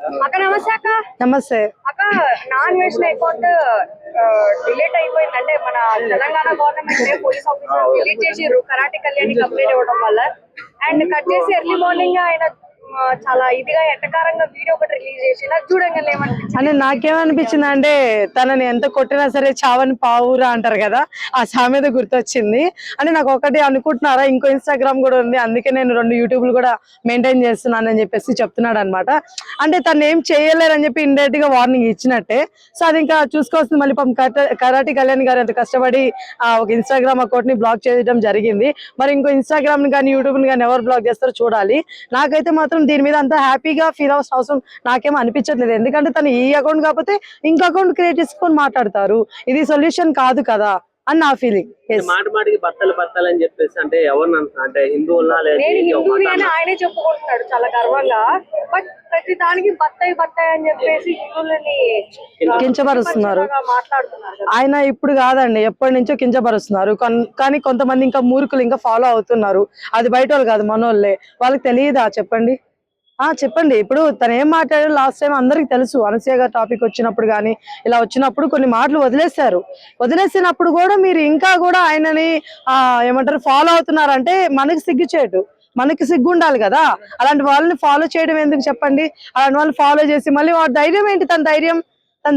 అక్క నమస్తే అక్క. నమస్తే అక్క నాన్ వెజ్ అకౌంట్ డిలీట్ అయిపోయింది అంటే మన Telangana government police officer delete చేసిర్రు కరాటే కళ్యాణి కంప్లీట్ ఇవ్వడం వల్ల. అండ్ కట్ చేసి ఎర్లీ మార్నింగ్ ఆయన చాలా ఇదిగా ఎట్టకారంగా వీడియో ఒకటి రిలీజ్ చేసి నాకు చూడంగానే అంటే నాకేమనిపించింది అంటే తనని ఎంత కొట్టినా సరే చావని పావురా అంటారు కదా, ఆ సామెత గుర్తొచ్చింది. అంటే నాకు ఒకటి అనుకుంటున్నారా, ఇంకో ఇన్స్టాగ్రామ్ కూడా ఉంది, అందుకే నేను 2 యూట్యూబ్లు కూడా మెయింటైన్ చేస్తున్నాను అని చెప్పేసి చెప్తున్నాడు అనమాట. అంటే తను ఏం చేయలేరని చెప్పి ఇండైరెక్ట్ గా వార్నింగ్ ఇచ్చినట్టే. సో అది ఇంకా చూసుకోవాల్సింది. మళ్ళీ పాపం కరాటి కళ్యాణ్ గారు ఎంత కష్టపడి ఒక ఇన్స్టాగ్రామ్ అకౌంట్ ని బ్లాక్ చేయడం జరిగింది. మరి ఇంకో ఇన్స్టాగ్రామ్ ని కానీ యూట్యూబ్ ని కానీ ఎవరు బ్లాక్ చేస్తారో చూడాలి. నాకైతే మాత్రం దీని మీద అంత హ్యాపీగా ఫీల్ అవ్వాల్సిన అవసరం నాకేమో అనిపించట్లేదు. ఎందుకంటే తను ఈ అకౌంట్ కాకపోతే ఇంకో అకౌంట్ క్రియేట్ చేసుకొని మాట్లాడతారు, ఇది సొల్యూషన్ కాదు కదా అని నా ఫీలింగ్. మాటికి బత్తలు అని చెప్పేసి అంటే ఎవరు అంటే ఆయనే చెప్పుకుంటున్నాడు చాలా గర్వంగా. బట్ ప్రతి దానికి బత్తాయి అని చెప్పేసి హిందువులని కించపరుస్తున్నారు మాట్లాడుతున్నారు. ఆయన ఇప్పుడు కాదండి, ఎప్పటి నుంచో కించపరుస్తున్నారు. కానీ కొంతమంది ఇంకా మూర్ఖులు ఇంకా ఫాలో అవుతున్నారు. అది బయట వాళ్ళు కాదు, మనోళ్ళే. వాళ్ళకి తెలియదా చెప్పండి? చెప్పండి. ఇప్పుడు తను ఏం మాట్లాడారు లాస్ట్ టైం అందరికి తెలుసు. అనసూయ గారు టాపిక్ వచ్చినప్పుడు కానీ ఇలా వచ్చినప్పుడు కొన్ని మాటలు వదిలేసినప్పుడు కూడా మీరు ఇంకా కూడా ఆయనని ఏమంటారు ఫాలో అవుతున్నారంటే మనకి సిగ్గుచేటు, మనకి సిగ్గు ఉండాలి కదా. అలాంటి వాళ్ళని ఫాలో చేయడం ఎందుకు చెప్పండి? అలాంటి వాళ్ళని ఫాలో చేసి మళ్ళీ వాడి ధైర్యం ఏంటి? తన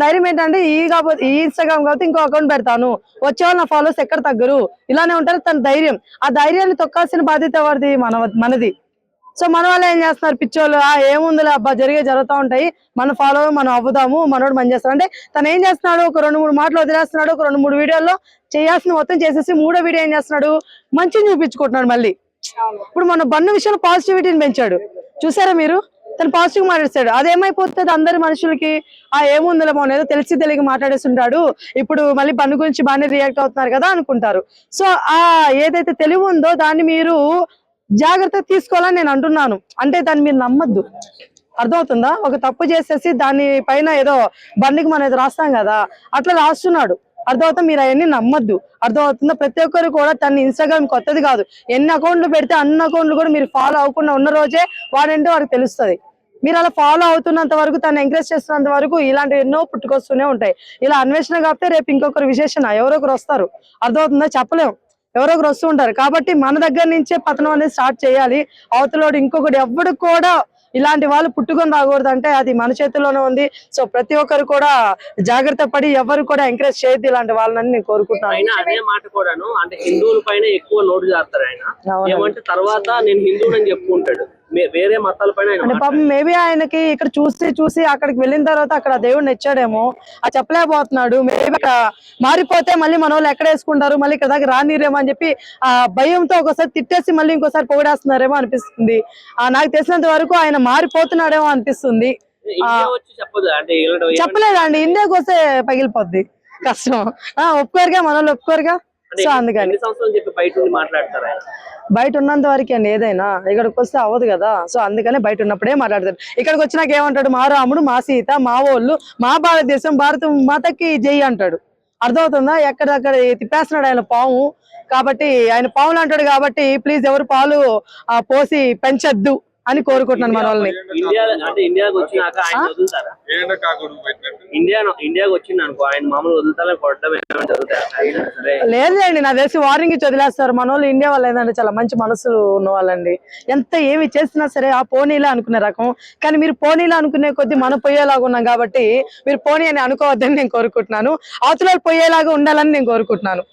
ధైర్యం ఏంటంటే ఈ ఇన్స్టాగ్రామ్ కాబట్టి ఇంకో అకౌంట్ పెడతాను, వచ్చేవాళ్ళు నా ఫాలోవర్స్ ఎక్కడ తగ్గరు, ఇలానే ఉంటారు తన ధైర్యం. ఆ ధైర్యాన్ని తొక్కాల్సిన బాధ్యత ఎవరిది? మనది. సో మన వాళ్ళు ఏం చేస్తున్నారు పిచ్చోళ్ళు, ఏముందిలే అబ్బా జరుగుతూ ఉంటాయి, మన ఫాలో మనం అవ్వుదాము, మనోడు మంచి చేస్తాడు అంటే తను ఏం చేస్తున్నాడు? ఒక 2-3 మాటలు వదిలేస్తున్నాడు. ఒక 2-3 వీడియోల్లో చేయాల్సిన మొత్తం చేసేసి 3వ వీడియో ఏం చేస్తున్నాడు? మంచిని చూపించుకుంటున్నాడు మళ్ళీ. ఇప్పుడు మన బన్ను విషయంలో పాజిటివిటీని పెంచాడు, చూసారా మీరు? తను పాజిటివ్ మాట్లాడతాడు. అదేమైపోతుంది అందరి మనుషులకి, ఏముందిలే మన ఏదో తెలియక మాట్లాడేస్తుంటాడు, ఇప్పుడు మళ్ళీ బన్ను గురించి బాగానే రియాక్ట్ అవుతున్నారు కదా అనుకుంటారు. సో ఏదైతే తెలివి ఉందో దాన్ని మీరు జాగ్రత్త తీసుకోవాలని నేను అంటున్నాను. అంటే దాన్ని మీరు నమ్మద్దు, అర్థమవుతుందా? ఒక తప్పు చేసేసి దాని పైన ఏదో బండికి మనం ఏదో రాస్తాం కదా, అట్లా రాస్తున్నాడు. అర్థమవుతా? మీరు అవన్నీ నమ్మద్దు, అర్థమవుతుందా? ప్రతి ఒక్కరు కూడా తన ఇన్స్టాగ్రామ్ కొత్తది కాదు, ఎన్ని అకౌంట్లు పెడితే అన్ని అకౌంట్లు కూడా మీరు ఫాలో అవ్వకుండా ఉన్న రోజే వాడంటే వాడికి తెలుస్తుంది. మీరు అలా ఫాలో అవుతున్నంత వరకు, తను ఎంకరేజ్ చేస్తున్నంత వరకు ఇలాంటివి ఎన్నో పుట్టుకొస్తూనే ఉంటాయి. ఇలా అన్వేషణ కాకపోతే రేపు ఇంకొకరు విశేషణ ఎవరో ఒకరు వస్తారు, అర్థమవుతుందా? చెప్పలేం, ఎవరో ఒకరు వస్తూ ఉంటారు. కాబట్టి మన దగ్గర నుంచే పతనం అనేది స్టార్ట్ చేయాలి. అవతలోడు ఇంకొకటి ఎవ్వడు కూడా ఇలాంటి వాళ్ళు పుట్టుకొని రాకూడదు అంటే అది మన చేతిలోనే ఉంది. సో ప్రతి ఒక్కరు కూడా జాగ్రత్త పడి ఎవరు కూడా ఎంకరేజ్ చేయొద్దు ఇలాంటి వాళ్ళని నేను కోరుకుంటున్నాను. అదే మాట కూడాను అంటే హిందువుల పైన ఎక్కువ నోటు చేస్తారు ఆయన. ఏమంటే తర్వాత నేను హిందువుని చెప్పుకుంటాడు, వేరే మతాల పైన అంటే పాపం మేబీ ఆయనకి ఇక్కడ చూసి అక్కడికి వెళ్ళిన తర్వాత అక్కడ దేవుడిని ఇచ్చాడేమో, అది చెప్పలేకపోతున్నాడు. మేబీ అక్కడ మారిపోతే మళ్ళీ మన వాళ్ళు ఎక్కడ వేసుకుంటారు, మళ్ళీ ఇక్కడ దాకా రానిరేమో అని చెప్పి ఆ భయంతో ఒకసారి తిట్టేసి మళ్ళీ ఇంకోసారి పొగిడేస్తున్నారేమో అనిపిస్తుంది. నాకు తెలిసినంత వరకు ఆయన మారిపోతున్నాడేమో అనిపిస్తుంది. చెప్పలేదండి, ఇండియాకి వస్తే పగిలిపోద్ది, కష్టం. ఒప్పుకోరుగా, మన వాళ్ళు ఒప్పుకోరుగా. సో అందుకని బయట ఉన్నంత వరకు అండి ఏదైనా, ఇక్కడికి వస్తే అవ్వదు కదా. సో అందుకనే బయట ఉన్నప్పుడే మాట్లాడతాడు. ఇక్కడికి వచ్చినాక ఏమంటాడు? మా రాముడు, మా సీత, మా వాళ్ళు, మా భారతదేశం, భారత మాతకి జై అంటాడు. అర్థమవుతుందా? ఎక్కడక్కడ తిప్పేస్తున్నాడు ఆయన పాము. కాబట్టి ఆయన పాములు అంటాడు కాబట్టి ప్లీజ్ ఎవరు పాలు పోసి పెంచద్దు అని కోరుకుంటున్నాను మన వాళ్ళని. ఇండియాకి వచ్చింది అనుకో ఆయన మామూలు వదులుతారా? లేదండి, నా తెలిసి వార్నింగ్ ఇచ్చి వదిలేస్తారు. మన వాళ్ళు ఇండియా వాళ్ళు ఏంటంటే చాలా మంచి మనసు ఉన్న వాళ్ళండి. ఎంత ఏమి చేసినా సరే ఆ పోనీలే అనుకునే రకం. కానీ మీరు పోనీలే అనుకునే కొద్దీ మనం పోయేలాగా ఉన్నాం కాబట్టి మీరు పోనీ అని అనుకోవద్దని నేను కోరుకుంటున్నాను. అవతల పోయేలాగా ఉండాలని నేను కోరుకుంటున్నాను.